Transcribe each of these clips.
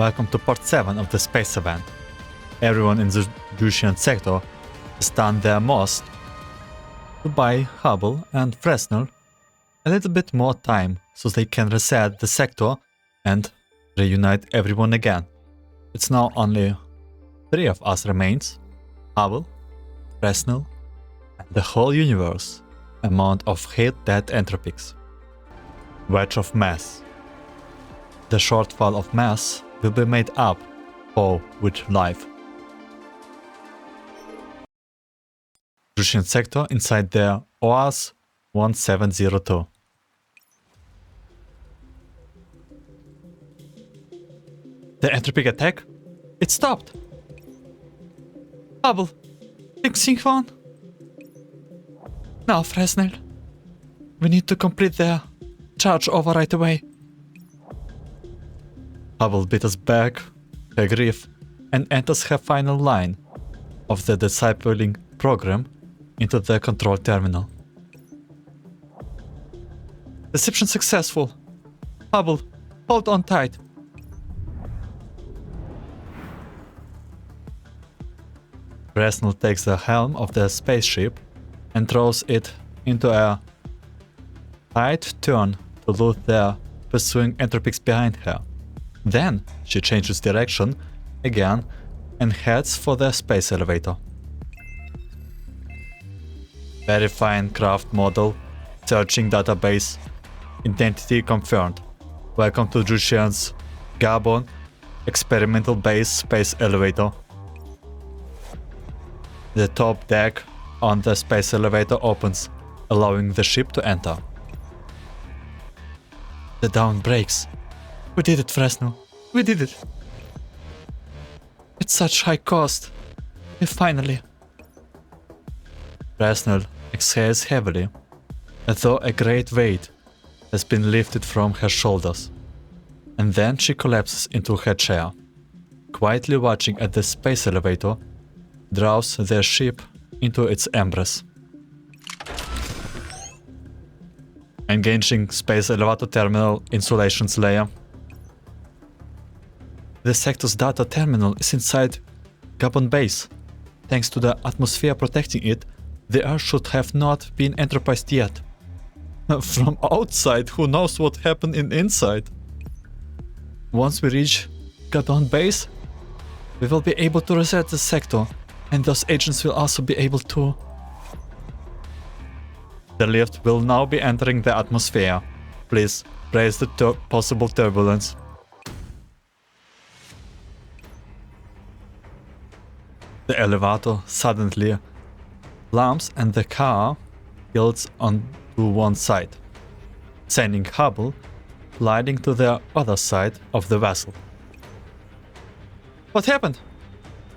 Welcome to part 7 of the space event. Everyone in the Jiutian sector has done their most to buy Hubble and Fresnel a little bit more time so they can reset the sector and reunite everyone again. It's now only 3 of us remains: Hubble, Fresnel, and the whole universe amount of hate dead entropics. Wedge of mass. The shortfall of mass will be made up for with life. Jiutian sector inside the Oasis 1702. The entropic attack? It stopped! Hubble! Fixing one? Now, Fresnel. We need to complete the charge over right away. Hubble bit us back, her grief, and enters her final line of the discipling program into the control terminal. Deception successful. Hubble, hold on tight. Fresnel takes the helm of the spaceship and throws it into a tight turn to loot the pursuing entropics behind her. Then she changes direction again and heads for the space elevator. Verifying craft model, searching database, identity confirmed. Welcome to Jiutian's Gabon experimental base space elevator. The top deck on the space elevator opens, allowing the ship to enter. The down breaks. We did it, Fresnel. We did it. At such high cost. We finally. Fresnel exhales heavily, as though a great weight has been lifted from her shoulders. And then she collapses into her chair, quietly watching as the space elevator draws their ship into its embrace. Engaging space elevator terminal insulations layer. The sector's data terminal is inside Gabon base. Thanks to the atmosphere protecting it, the Earth should have not been enterprised yet. From outside, who knows what happened inside? Once we reach Gabon base, we will be able to reset the sector, and those agents will also be able to... The lift will now be entering the atmosphere. Please brace the possible turbulence. The elevator suddenly lamps and the car tilts onto one side, sending Hubble gliding to the other side of the vessel. What happened?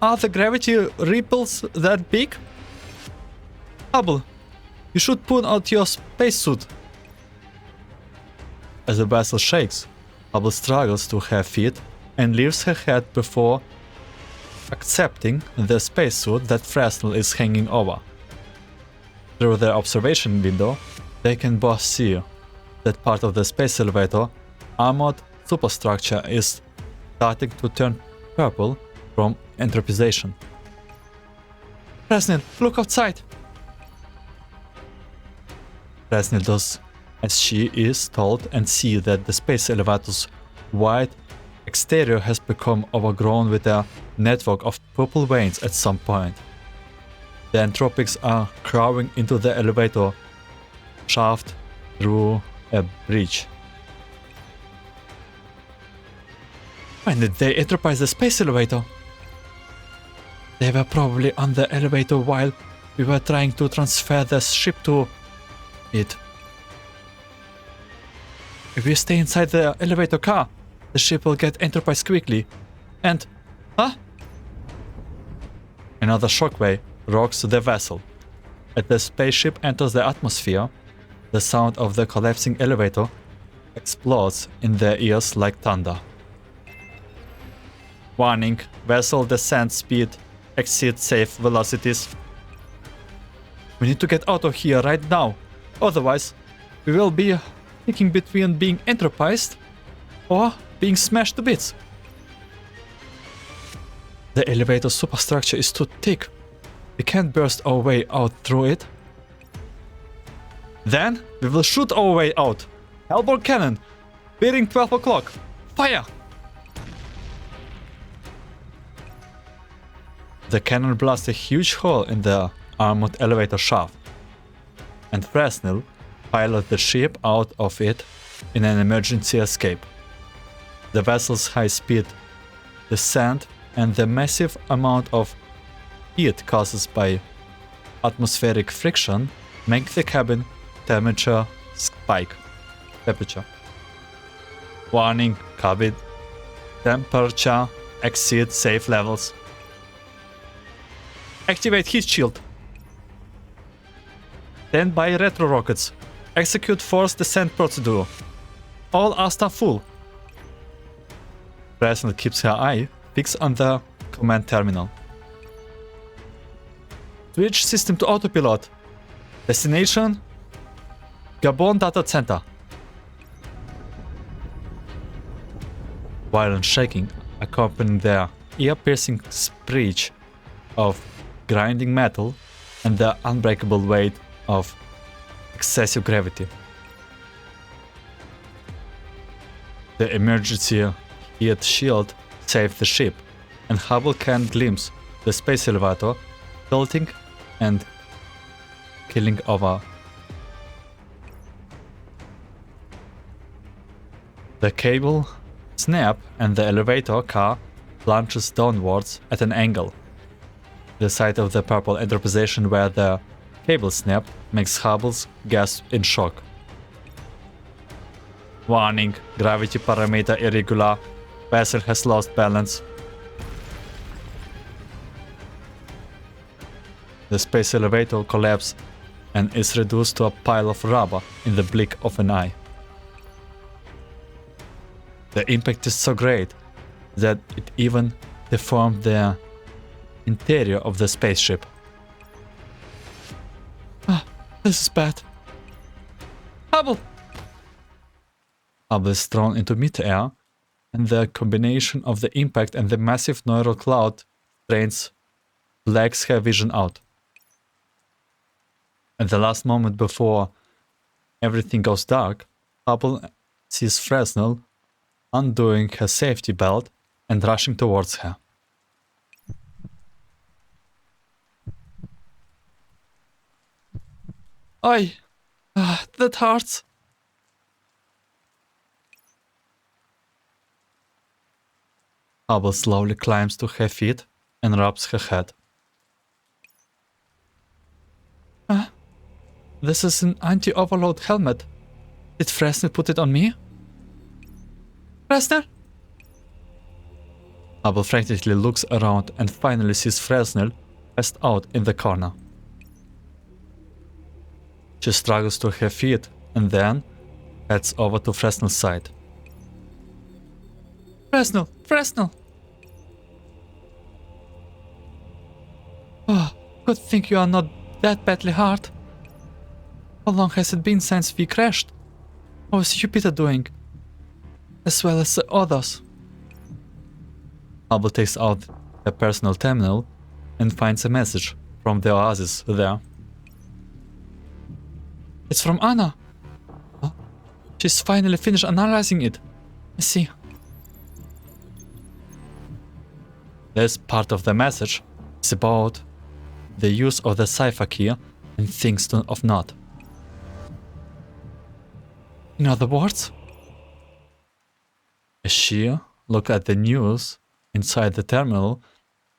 Are the gravity ripples that big? Hubble, you should put out your spacesuit. As the vessel shakes, Hubble struggles to her feet and lifts her head before accepting the spacesuit that Fresnel is hanging over. Through their observation window, they can both see that part of the space elevator armored superstructure is starting to turn purple from entropization. Fresnel, look outside! Fresnel does as she is told and see that the space elevator's wide exterior has become overgrown with a network of purple veins at some point. The entropics are crawling into the elevator shaft through a breach. When did they enterprise the space elevator? They were probably on the elevator while we were trying to transfer the ship to it. If we stay inside the elevator car, the ship will get enterprised quickly. And... Huh? Another shockwave rocks the vessel. As the spaceship enters the atmosphere, the sound of the collapsing elevator explodes in their ears like thunder. Warning, vessel descent speed exceeds safe velocities. We need to get out of here right now, otherwise we will be picking between being enterprised or being smashed to bits. The elevator superstructure is too thick. We can't burst our way out through it. Then we will shoot our way out. Hellbore cannon. Bearing 12 o'clock. Fire! The cannon blasts a huge hole in the armored elevator shaft, and Fresnel pilots the ship out of it in an emergency escape. The vessel's high speed descent and the massive amount of heat caused by atmospheric friction make the cabin temperature spike. Warning, cabin temperature exceeds safe levels. Activate heat shield. Stand by retro rockets. Execute force descent procedure. All Asta full. Fresnel keeps her eye fixed on the command terminal. Switch system to autopilot. Destination Gabon Data Center. Violent shaking accompanying the ear-piercing screech of grinding metal and the unbreakable weight of excessive gravity. The emergency heat shield saved the ship, and Hubble can glimpse the space elevator tilting and killing over. The cable snap and the elevator car plunges downwards at an angle. The side of the purple interposition where the cable snapped makes Hubble's gasp in shock. Warning, gravity parameter irregular. Vessel has lost balance. The space elevator collapses and is reduced to a pile of rubber in the blink of an eye. The impact is so great that it even deformed the interior of the spaceship. Ah, this is bad. Hubble! Hubble is thrown into mid-air, and the combination of the impact and the massive neural cloud strains blacks her vision out. At the last moment before everything goes dark, Hubble sees Fresnel undoing her safety belt and rushing towards her. Oi! That hurts! Hubble slowly climbs to her feet and rubs her head. This is an anti-overload helmet. Did Fresnel put it on me? Fresnel? Hubble frantically looks around and finally sees Fresnel passed out in the corner. She struggles to her feet and then heads over to Fresnel's side. Fresnel! Fresnel! Oh, good thing you are not that badly hurt. How long has it been since we crashed? How is Jupiter doing? As well as the others. Hubble takes out a personal terminal and finds a message from the Oasis there. It's from Anna. Huh? She's finally finished analyzing it. I see. This part of the message is about the use of the cipher key and things of note. In other words, as she looks at the news inside the terminal,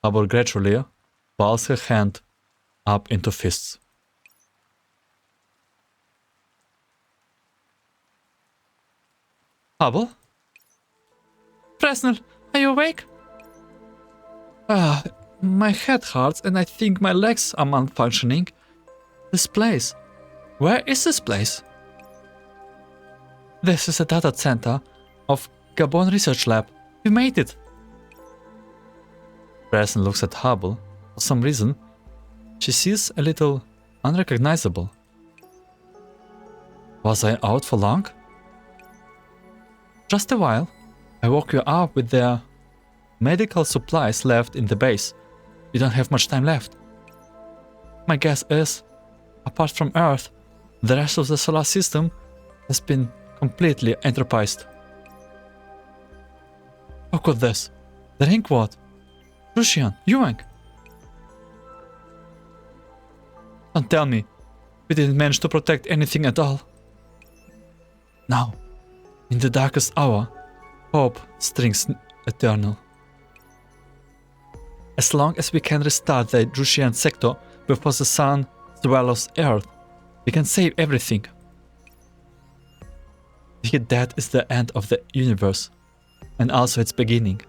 Hubble gradually balls her hand up into fists. Hubble? Fresnel, are you awake? My head hurts and I think my legs are malfunctioning. This place. Where is this place? This is a data center of Gabon Research Lab. We made it. Fresnel looks at Hubble. For some reason, she sees a little unrecognizable. Was I out for long? Just a while. I woke you up with the medical supplies left in the base. We don't have much time left. My guess is, apart from Earth, the rest of the solar system has been completely entropized. How could this? The Inkward, Jiutian, Yuang. Don't tell me we didn't manage to protect anything at all. Now, in the darkest hour, hope strings eternal. As long as we can restart the Jiutian sector before the sun swallows Earth, we can save everything. That is the end of the universe, and also its beginning.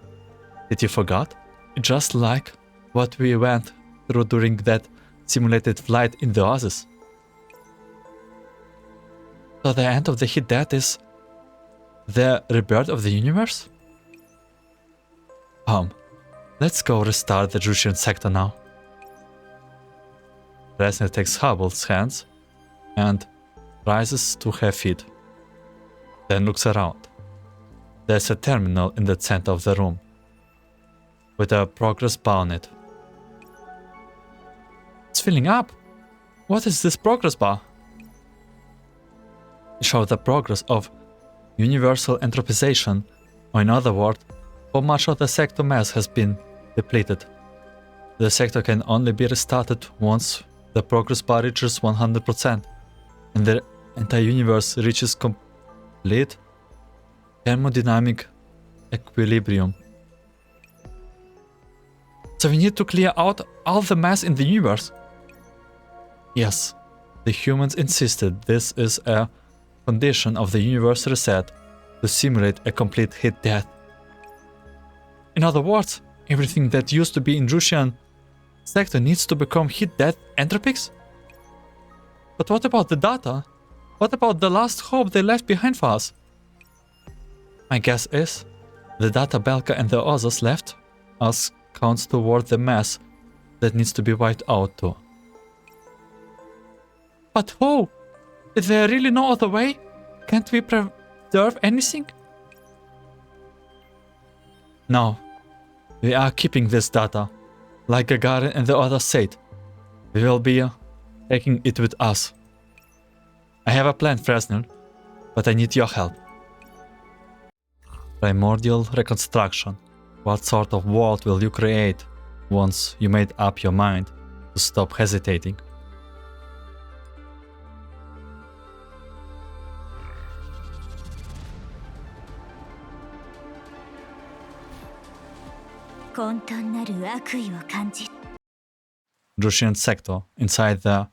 Did you forget? Just like what we went through during that simulated flight in the Oasis. So the end of the hit death is the rebirth of the universe? Let's go restart the Jiutian sector now. Fresnel takes Hubble's hands and rises to her feet. Then looks around. There's a terminal in the center of the room, with a progress bar on it. It's filling up. What is this progress bar? It shows the progress of universal entropization, or in other words, how much of the sector mass has been depleted. The sector can only be restarted once the progress bar reaches 100%, and the entire universe reaches complete thermodynamic equilibrium. So we need to clear out all the mass in the universe. Yes, the humans insisted this is a condition of the universe reset to simulate a complete hit death. In other words, everything that used to be in Jiutian sector needs to become hit death entropics? But what about the data? What about the last hope they left behind for us? My guess is the data Belka and the others left us counts toward the mass that needs to be wiped out too. But how? Is there really no other way? Can't we preserve anything? No. We are keeping this data. Like Gagarin and the others said, we will be taking it with us. I have a plan, Fresnel, but I need your help. Primordial Reconstruction. What sort of world will you create once you made up your mind to stop hesitating? Jiutian sector inside the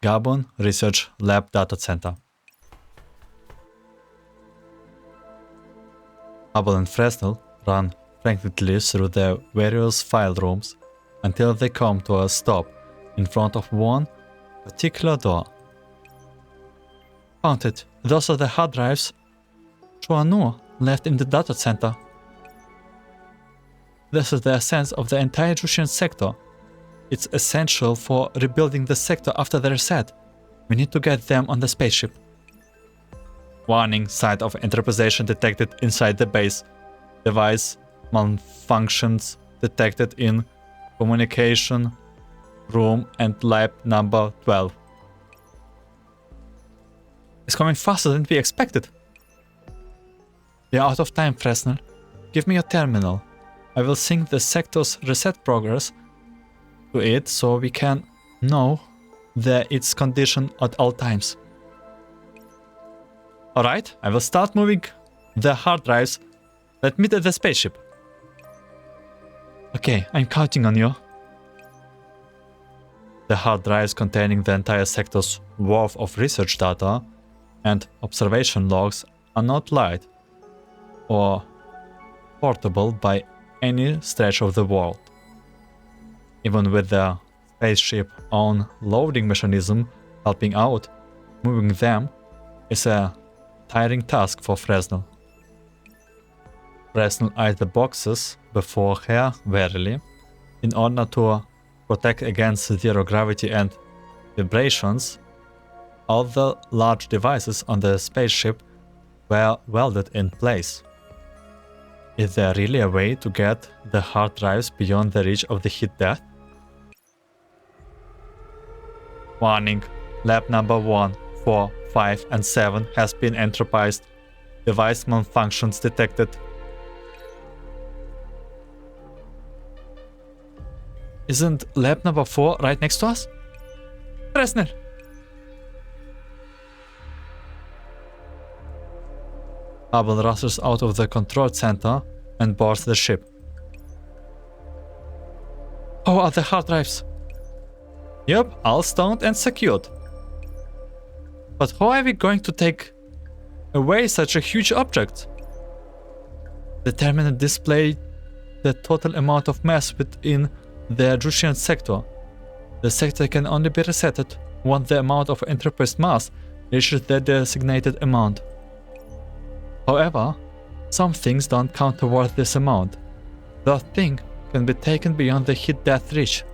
Gabon Research Lab Data Center. Hubble and Fresnel run frantically through the various file rooms until they come to a stop in front of one particular door. Found it. Those are the hard drives Chuanu left in the data center. This is the essence of the entire Jiutian sector. It's essential for rebuilding the sector after the reset. We need to get them on the spaceship. Warning, site of entropization detected inside the base. Device malfunctions detected in communication room and lab number 12. It's coming faster than we expected. We are out of time, Fresnel. Give me your terminal. I will sync the sector's reset progress to it so we can know its condition at all times. Alright, I will start moving the hard drives. Let's meet at the spaceship. Okay, I'm counting on you. The hard drives containing the entire sector's worth of research data and observation logs are not light or portable by any stretch of the world. Even with the spaceship own loading mechanism helping out, moving them is a tiring task for Fresnel. Fresnel eyed the boxes before her warily. In order to protect against zero gravity and vibrations, all the large devices on the spaceship were welded in place. Is there really a way to get the hard drives beyond the reach of the heat death? Warning. Lab number 1, 4, 5 and 7 has been entropized. Device malfunctions detected. Isn't lab number 4 right next to us? Fresnel! Hubble rushes out of the control center and boards the ship. How are the hard drives? Yep, all stoned and secured. But how are we going to take away such a huge object? The terminal displays the total amount of mass within the Jiutian sector. The sector can only be resetted once the amount of entropized mass reaches the designated amount. However, some things don't count towards this amount. The thing can be taken beyond the heat death reach.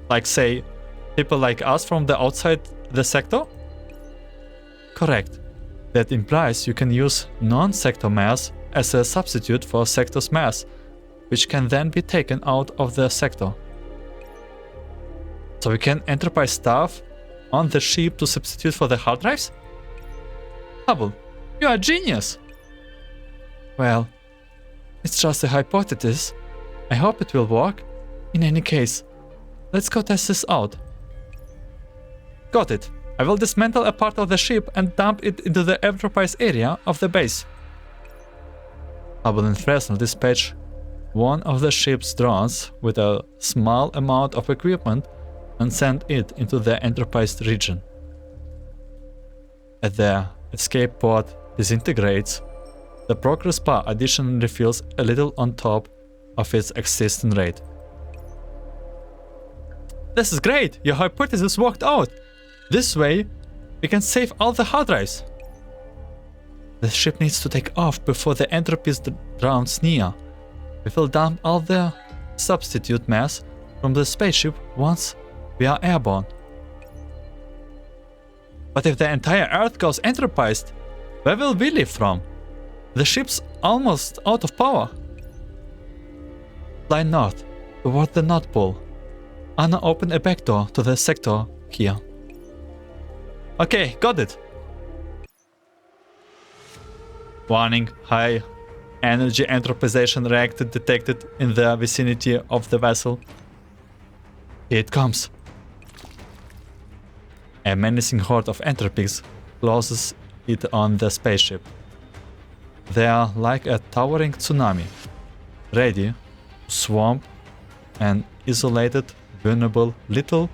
Like say, people like us from the outside the sector? Correct. That implies you can use non-sector mass as a substitute for sector's mass, which can then be taken out of the sector. So we can enterprise stuff on the ship to substitute for the hard drives? Hubble, you are a genius! Well, it's just a hypothesis. I hope it will work. In any case, let's go test this out. Got it. I will dismantle a part of the ship and dump it into the enterprise area of the base. Hubble and Fresnel dispatch one of the ship's drones with a small amount of equipment and send it into the enterprise region. As the escape pod disintegrates, the progress bar additionally fills a little on top of its existing rate. This is great! Your hypothesis worked out! This way, we can save all the hard drives. The ship needs to take off before the entropies drowns near. We will dump all the substitute mass from the spaceship once we are airborne. But if the entire Earth goes entropized, where will we live from? The ship's almost out of power. Fly north, toward the North Pole. Anna opened a back door to the sector here. Okay, got it. Warning, high energy entropization reactor detected in the vicinity of the vessel. Here it comes. A menacing horde of entropies closes it on the spaceship. They are like a towering tsunami, ready to swamp an isolated, vulnerable little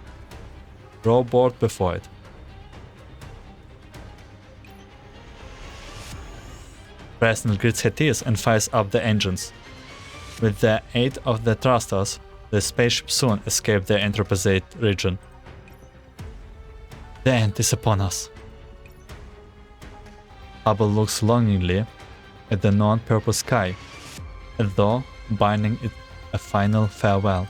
rowboat before it. Fresnel grits her teeth and fires up the engines. With the aid of the thrusters, the spaceship soon escaped the entropized region. The end is upon us. Hubble looks longingly at the non-purple sky, as though bidding it a final farewell.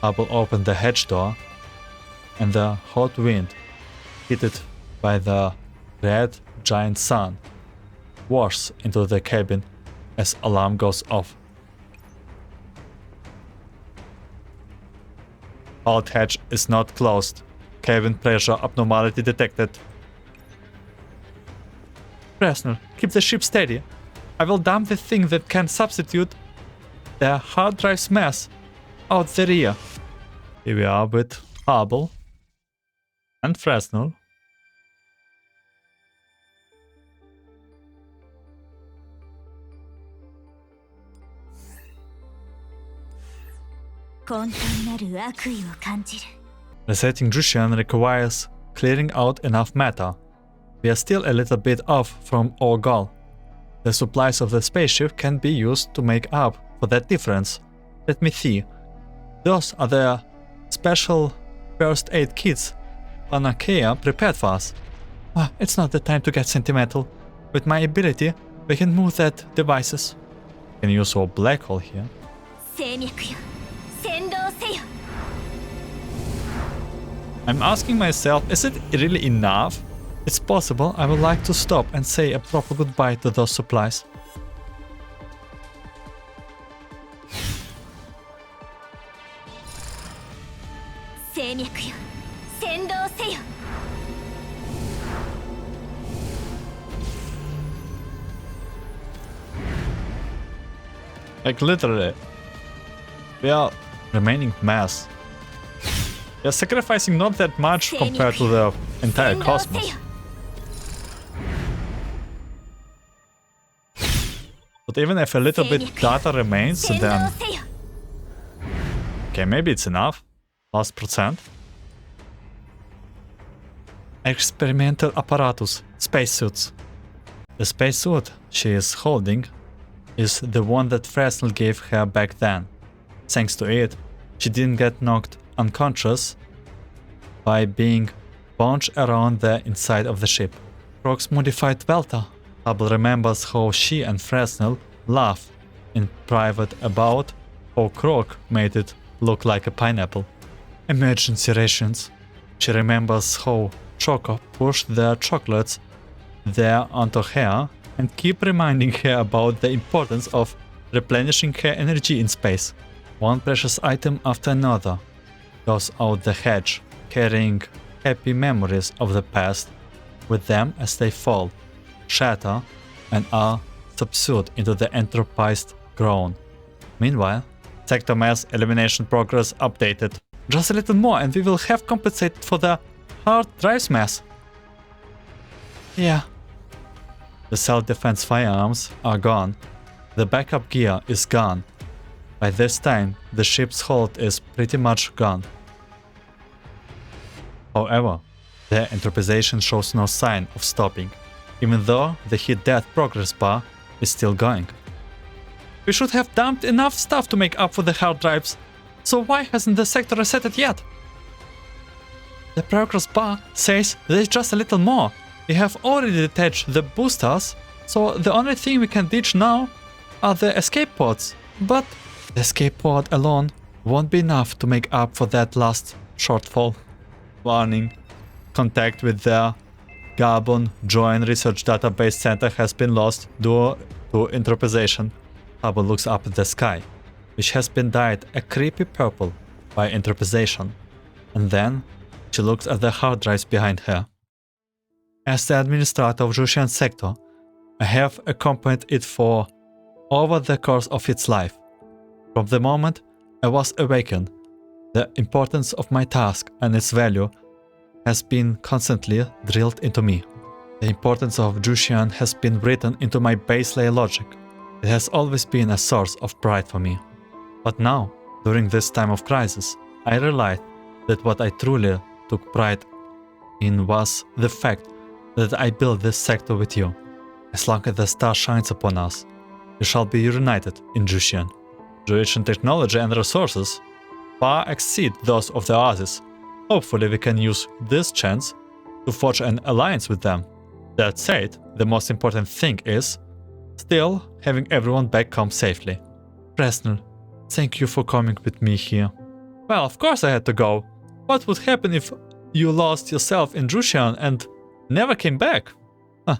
Hubble opened the hatch door, and the hot wind, heated by the red giant sun, washes into the cabin as alarm goes off. Hold hatch is not closed. Cabin pressure abnormality detected. Fresnel, keep the ship steady. I will dump the thing that can substitute the hard drive's mass out the rear. Here we are with Hubble and Fresnel. Resetting Jiutian requires clearing out enough matter. We are still a little bit off from our goal. The supplies of the spaceship can be used to make up for that difference. Let me see. Those are the special first aid kits Panacea prepared for us. It's not the time to get sentimental. With my ability, we can move that devices. We can use our black hole here. I'm asking myself, is it really enough it's possible I would like to stop and say a proper goodbye to those supplies. Like literally, we are remaining mass. We are sacrificing not that much compared to the entire cosmos. But even if a little bit data remains, then... Okay, maybe it's enough. Last percent. Experimental apparatus. Spacesuits. The spacesuit she is holding is the one that Fresnel gave her back then. Thanks to it, she didn't get knocked unconscious by being bunched around the inside of the ship. Croc's modified Velta. Hubble remembers how she and Fresnel laughed in private about how Croc made it look like a pineapple. Emergency rations. She remembers how Choco pushed their chocolates there onto her and keep reminding her about the importance of replenishing her energy in space. One precious item after another goes out the hatch, carrying happy memories of the past with them as they fall, shatter, and are subsumed into the Enterprise groan. Meanwhile, sector mass elimination progress updated. Just a little more and we will have compensated for the hard drives mass. Yeah. The self-defense firearms are gone. The backup gear is gone. By this time, the ship's hold is pretty much gone. However, their interpretation shows no sign of stopping, even though the hit death progress bar is still going. We should have dumped enough stuff to make up for the hard drives, so why hasn't the sector reset it yet? The progress bar says there's just a little more. We have already detached the boosters, so the only thing we can ditch now are the escape pods. But the escape pod alone won't be enough to make up for that last shortfall. Warning. Contact with the Gabon Joint Research Database Center has been lost due to interpretation. Hubble looks up at the sky, which has been dyed a creepy purple by interpretation, and then she looks at the hard drives behind her. As the administrator of Jiutian sector, I have accompanied it for over the course of its life. From the moment I was awakened, the importance of my task and its value has been constantly drilled into me. The importance of Jiutian has been written into my base layer logic. It has always been a source of pride for me. But now, during this time of crisis, I realized that what I truly took pride in was the fact that I built this sector with you. As long as the star shines upon us, we shall be reunited in Jiutian. Jiutian technology and resources far exceed those of the Oasis. Hopefully we can use this chance to forge an alliance with them. That said, the most important thing is still having everyone back home safely. Fresnel, thank you for coming with me here. Well, of course I had to go. What would happen if you lost yourself in Jiutian and never came back? Huh.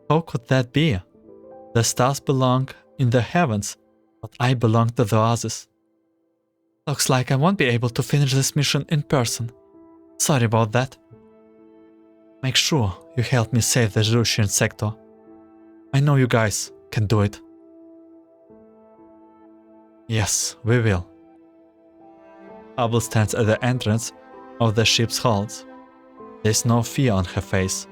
How could that be? The stars belong in the heavens, but I belong to the Oasis. Looks like I won't be able to finish this mission in person. Sorry about that. Make sure you help me save the Jiutian sector. I know you guys can do it. Yes, we will. Hubble stands at the entrance of the ship's holds. There's no fear on her face,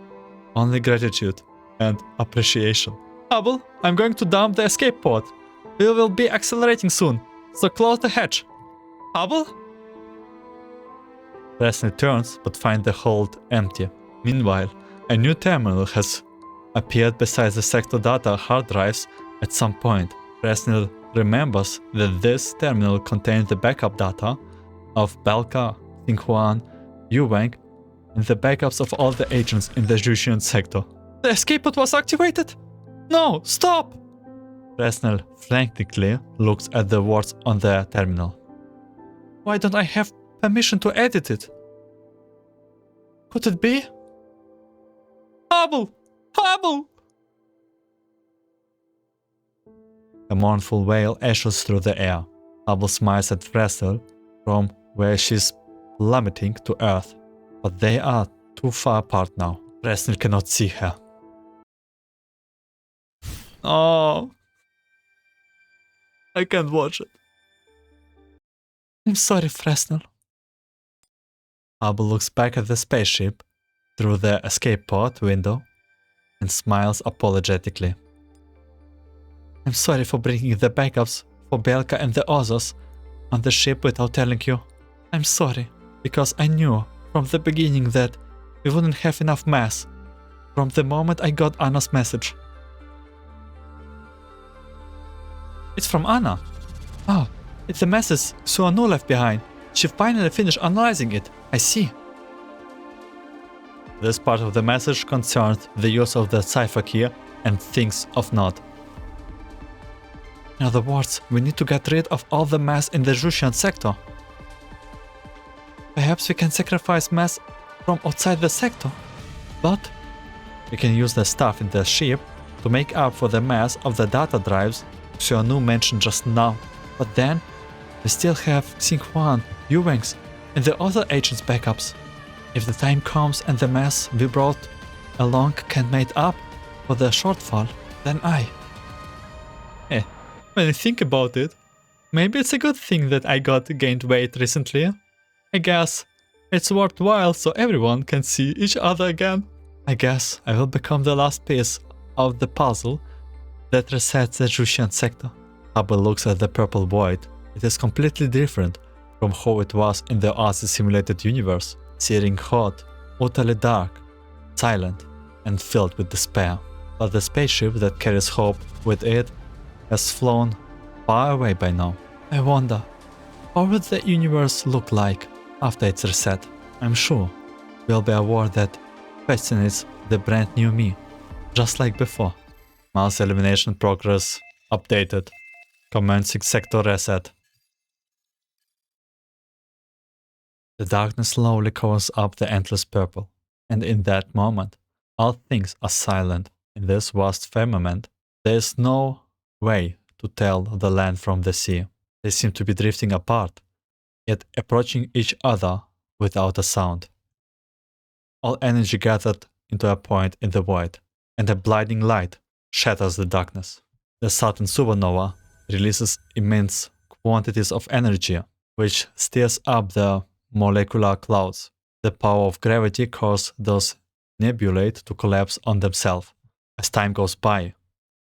only gratitude and appreciation. Hubble, I'm going to dump the escape pod. We will be accelerating soon, so close the hatch. Hubble? Fresnel turns but finds the hold empty. Meanwhile, a new terminal has appeared beside the sector data hard drives at some point. Fresnel remembers that this terminal contains the backup data of Belka, Xinhuan, Yuwang, and the backups of all the agents in the Jiutian sector. The escape pod was activated? No, stop! Fresnel frantically looks at the words on the terminal. Why don't I have permission to edit it? Could it be? Hubble! Hubble! A mournful wail echoes through the air. Hubble smiles at Fresnel from where she's plummeting to Earth, but they are too far apart now. Fresnel cannot see her. Oh, I can't watch it. I'm sorry, Fresnel. Hubble looks back at the spaceship through the escape pod window and smiles apologetically. I'm sorry for bringing the backups for Belka and the others on the ship without telling you. I'm sorry, because I knew from the beginning that we wouldn't have enough mass from the moment I got Anna's message. It's from Anna. Oh, it's a message Suanu left behind. She finally finished analyzing it. I see. This part of the message concerned the use of the cipher key and things of note. In other words, we need to get rid of all the mass in the Jiutian sector. Perhaps we can sacrifice mass from outside the sector, but we can use the stuff in the ship to make up for the mass of the data drives Suanu mentioned just now. But then, we still have Xinhuan, Yuwang's, and the other agents' backups. If the time comes and the mass we brought along can make up for the shortfall, then when I think about it, maybe it's a good thing that I gained weight recently. I guess it's worthwhile so everyone can see each other again. I guess I will become the last piece of the puzzle that resets the Jiutian sector. Hubble looks at the purple void. It is completely different from how it was in the Oasis simulated universe. Searing hot, utterly dark, silent, and filled with despair. But the spaceship that carries hope with it has flown far away by now. I wonder, how would the universe look like after it's reset? I'm sure we'll be a war that fascinates the brand new me, just like before. Mass elimination progress updated. Commencing sector reset. The darkness slowly covers up the endless purple, and in that moment, all things are silent. In this vast firmament, there is no way to tell the land from the sea. They seem to be drifting apart, yet approaching each other without a sound. All energy gathered into a point in the void, and a blinding light shatters the darkness. The Saturn supernova releases immense quantities of energy, which stirs up the molecular clouds. The power of gravity causes those nebulae to collapse on themselves. As time goes by,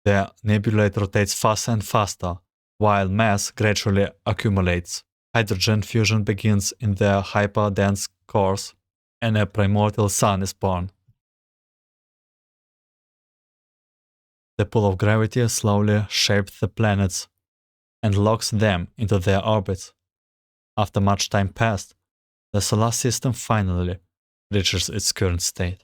the nebulae rotates faster and faster, while mass gradually accumulates. Hydrogen fusion begins in their hyper-dense cores, and a primordial sun is born. The pull of gravity slowly shapes the planets and locks them into their orbits. After much time passed, the solar system finally reaches its current state.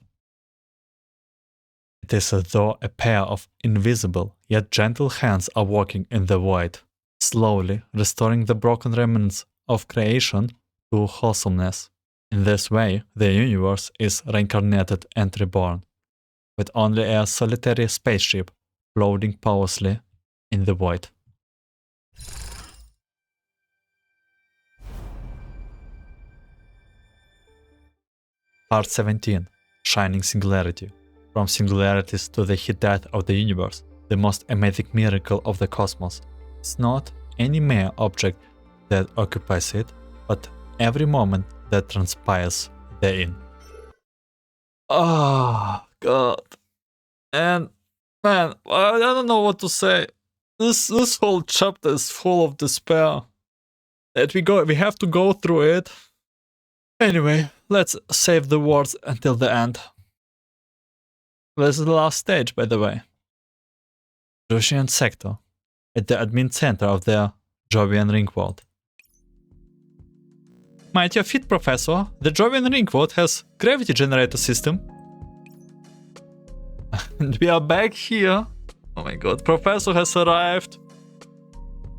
It is as though a pair of invisible yet gentle hands are walking in the void, slowly restoring the broken remnants of creation to wholesomeness. In this way, the universe is reincarnated and reborn, with only a solitary spaceship floating powerlessly in the void. Part 17. Shining Singularity. From singularities to the heat death of the universe, the most amazing miracle of the cosmos. It's not any mere object that occupies it, but every moment that transpires therein. Oh, God. And, man, I don't know what to say. This whole chapter is full of despair. That we have to go through it. Anyway, let's save the words until the end. This is the last stage, by the way. Jiutian sector, at the admin center of the Jovian Ring World. Might your feet, Professor? The Jovian Ring World has gravity generator system. And we are back here. Oh my god, Professor has arrived.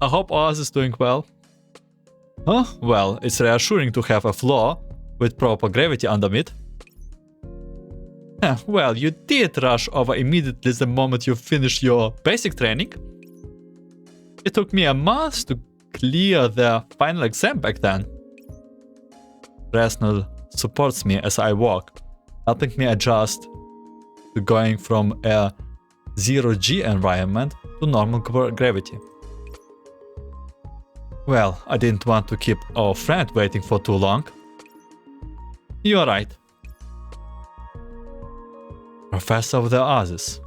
I hope Oasis is doing well. Huh? Well, it's reassuring to have a floor with proper gravity underneath. Well, you did rush over immediately the moment you finished your basic training. It took me a month to clear the final exam back then. Fresnel supports me as I walk, helping me adjust to going from a zero-G environment to normal gravity. Well, I didn't want to keep our friend waiting for too long. You're right. Professor of the Oasis.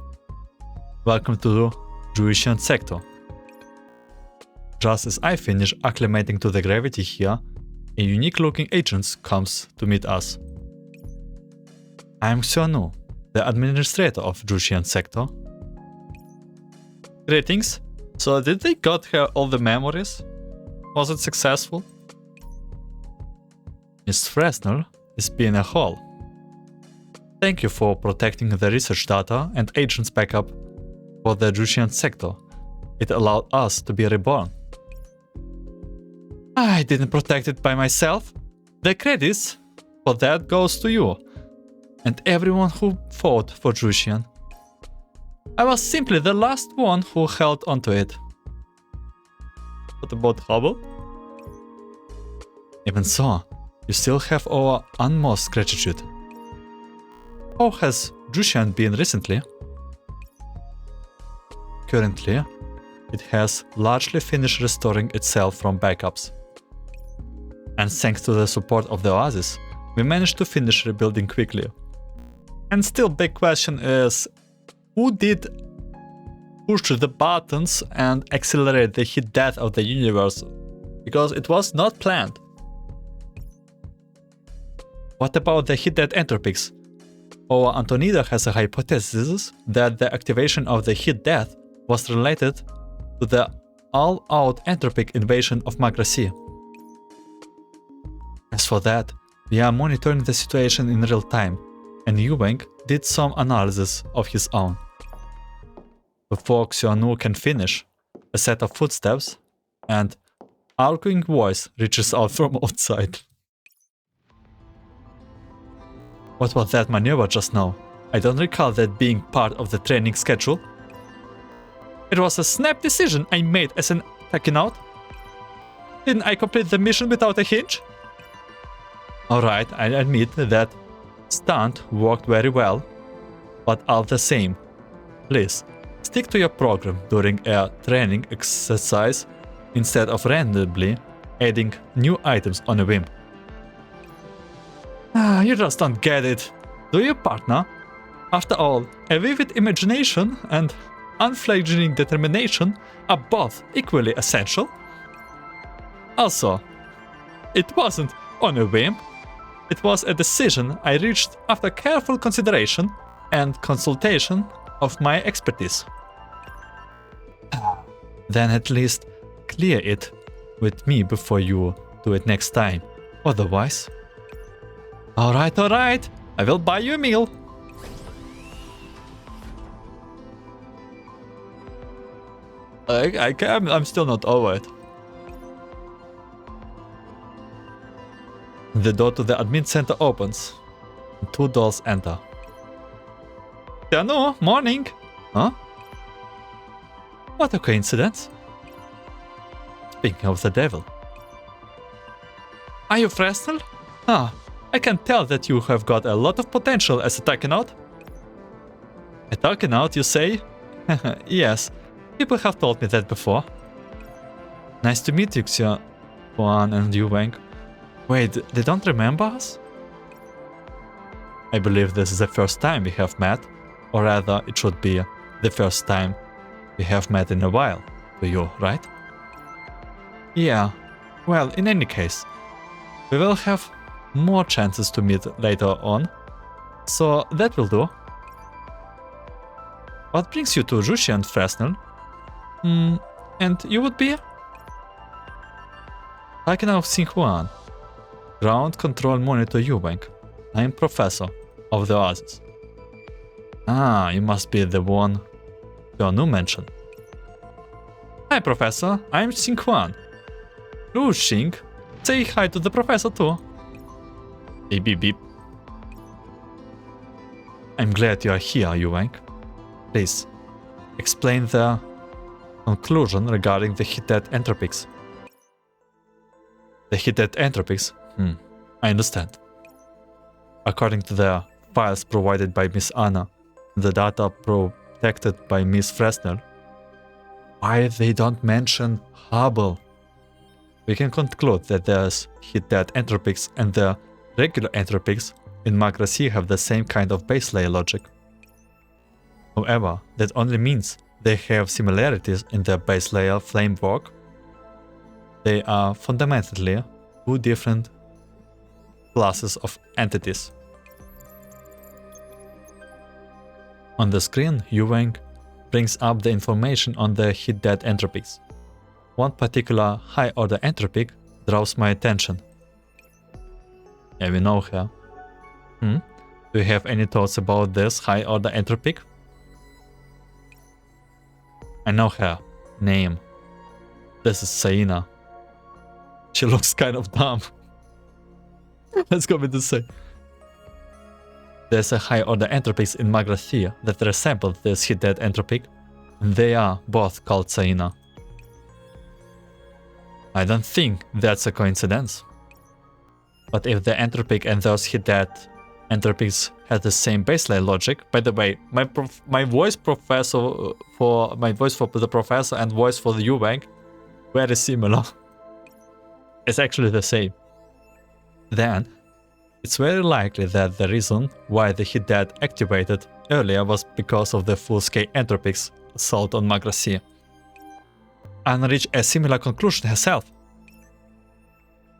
Welcome to Jiutian sector. Just as I finish acclimating to the gravity here, a unique-looking agent comes to meet us. I'm Xianu, the administrator of Jiutian sector. Greetings. So did they got her all the memories? Was it successful? Miss Fresnel is being a hall. Thank you for protecting the research data and agents backup for the Jiutian sector. It allowed us to be reborn. I didn't protect it by myself. The credits for that goes to you and everyone who fought for Jiutian. I was simply the last one who held onto it. What about Hubble? Even so, you still have our utmost gratitude. How has Jiutian been recently? Currently, it has largely finished restoring itself from backups. And thanks to the support of the Oasis, we managed to finish rebuilding quickly. And still big question is, who did push the buttons and accelerate the heat death of the universe? Because it was not planned. What about the heat death entropies? Our Antonida has a hypothesis that the activation of the heat death was related to the all-out entropic invasion of Magracy. As for that, we are monitoring the situation in real time, and Yuwang did some analysis of his own. Before Xianu can finish, a set of footsteps and arguing voice reaches out from outside. What was that maneuver just now? I don't recall that being part of the training schedule. It was a snap decision I made as an Takinaut. Didn't I complete the mission without a hitch? Alright, I admit that stunt worked very well, but all the same, please stick to your program during a training exercise instead of randomly adding new items on a whim. You just don't get it, do you, partner? After all, a vivid imagination and unflagging determination are both equally essential. Also, it wasn't on a whim. It was a decision I reached after careful consideration and consultation of my expertise. Then at least clear it with me before you do it next time. Otherwise... Alright, I will buy you a meal. I'm still not over it. The door to the admin center opens. Two dolls enter. Xianu, morning! Huh? What a coincidence. Speaking of the devil. Are you Fresnel? Ah, I can tell that you have got a lot of potential as a Takinaut. A Takinaut, you say? Yes, people have told me that before. Nice to meet you, Xian and Yuwang. Wait, they don't remember us? I believe this is the first time we have met, or rather, it should be the first time we have met in a while, to you, right? Yeah, well, in any case, we will have more chances to meet later on, so that will do. What brings you to Jiutian, Fresnel? And you would be? Takinaut Xinhuan, Ground Control Monitor Yuwang. I am Professor of the Oasis. Ah, you must be the one Xianu mentioned. Hi, Professor. I'm Xinhuan. Lu Xing, say hi to the Professor too. Beep beep beep. I'm glad you are here, Yuang. Please, explain the conclusion regarding the hidden entropics. The hidden entropics? I understand. According to the files provided by Miss Anna, the data protected by Miss Fresnel, why they don't mention Hubble? We can conclude that there's hidden entropics and the regular entropics in Magra C have the same kind of base layer logic. However, that only means they have similarities in their base layer framework. They are fundamentally two different classes of entities. On the screen, Yuang brings up the information on the hidden entropics. One particular high-order entropic draws my attention. Yeah, we know her. Do you have any thoughts about this high-order entropic? I know her. Name. This is Saina. She looks kind of dumb. Let's go with the say. There's a high-order entropics in Magra C that resemble this hidden entropic, and they are both called Saina. I don't think that's a coincidence. But if the entropic and those hidden entropics have the same baseline logic, by the way, my voice for the professor and voice for the Yuang, very similar. It's actually the same. Then, it's very likely that the reason why the hidden activated earlier was because of the full-scale entropics assault on Magra C. Anna reached a similar conclusion herself.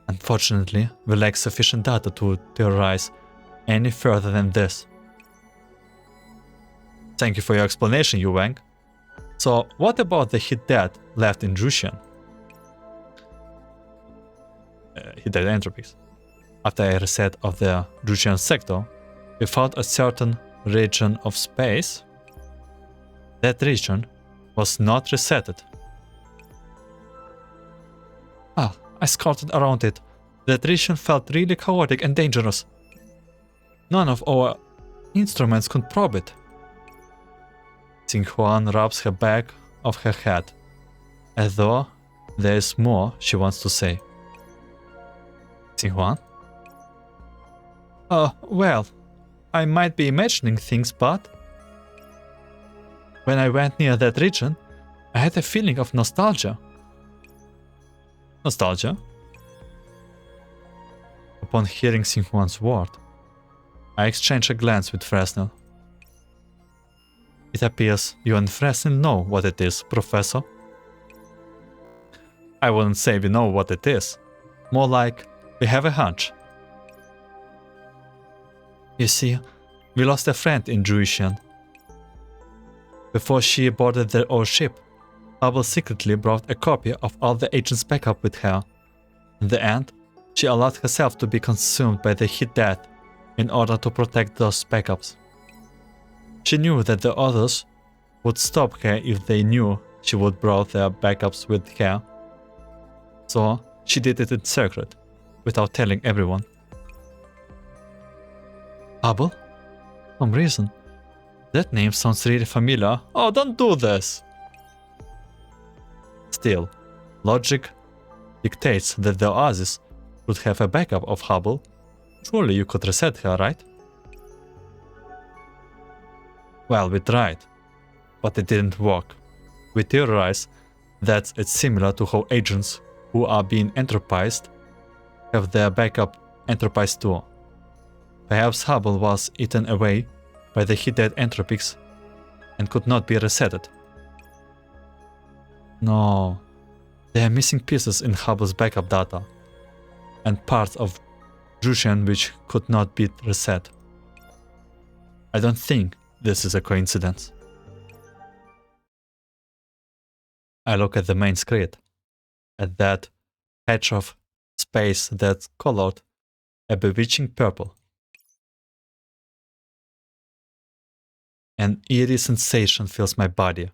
Unfortunately, we lack sufficient data to theorize any further than this. Thank you for your explanation, Yuang. So, what about the hidden left in Jiutian? Hidden entropics. After a reset of the Jiutian sector, we found a certain region of space. That region was not resetted. I scouted around it. That region felt really chaotic and dangerous. None of our instruments could probe it. Xinhuan rubs her back of her head, as though there is more she wants to say. Xinhuan? Well, I might be imagining things, but when I went near that region, I had a feeling of nostalgia. Nostalgia? Upon hearing Xinhuan's word, I exchanged a glance with Fresnel. It appears you and Fresnel know what it is, Professor. I wouldn't say we know what it is. More like, we have a hunch. You see, we lost a friend in Jiutian. Before she boarded their old ship, Hubble secretly brought a copy of all the agents' backup with her. In the end, she allowed herself to be consumed by the heat death in order to protect those backups. She knew that the others would stop her if they knew she would brought their backups with her. So she did it in secret, without telling everyone. Hubble? For some reason, that name sounds really familiar. Oh, don't do this! Still, logic dictates that the Oasis would have a backup of Hubble. Surely you could reset her, right? Well, we tried, but it didn't work. We theorize that it's similar to how agents who are being entropized have their backup entropized too. Perhaps Hubble was eaten away by the hidden entropics and could not be resetted. No, there are missing pieces in Hubble's backup data, and parts of Jiutian which could not be reset. I don't think this is a coincidence. I look at the main screen, at that patch of space that's colored a bewitching purple. An eerie sensation fills my body,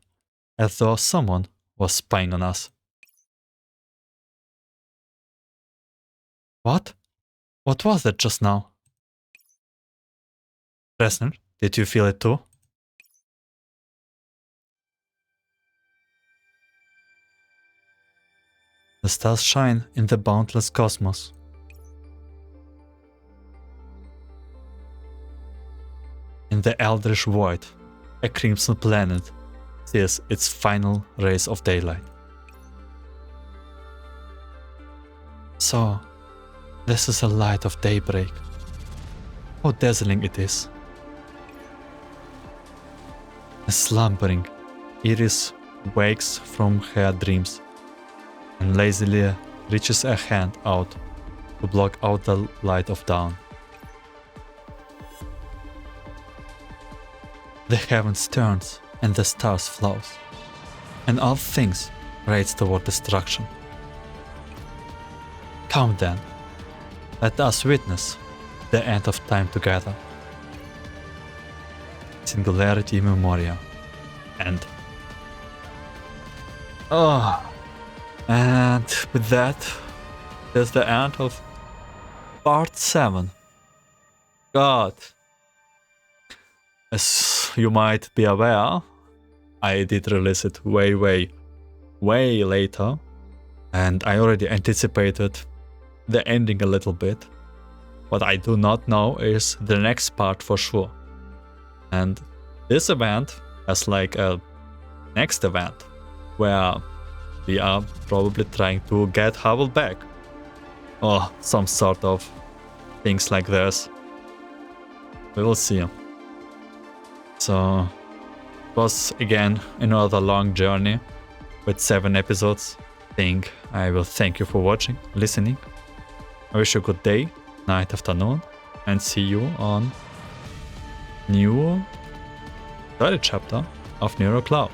as though someone was spying on us. What? What was that just now? Fresnel? Did you feel it too? The stars shine in the boundless cosmos. In the eldritch void, a crimson planet sees its final rays of daylight. So, this is a light of daybreak. How dazzling it is. As slumbering, Iris wakes from her dreams and lazily reaches a hand out to block out the light of dawn. The heavens turns and the stars flows, and all things race toward destruction. Come then, let us witness the end of time together. Singularity Immemorial. End. And with that, there's the end of part 7. God. As you might be aware, I did release it way later, and I already anticipated the ending a little bit. What I do not know is the next part for sure. And this event has like a next event where we are probably trying to get Hubble back, or some sort of things like this. We will see. So it was again another long journey with 7 episodes. I will thank you for watching, listening. I wish you a good day, night, afternoon, and see you on new 3rd chapter of Neural Cloud.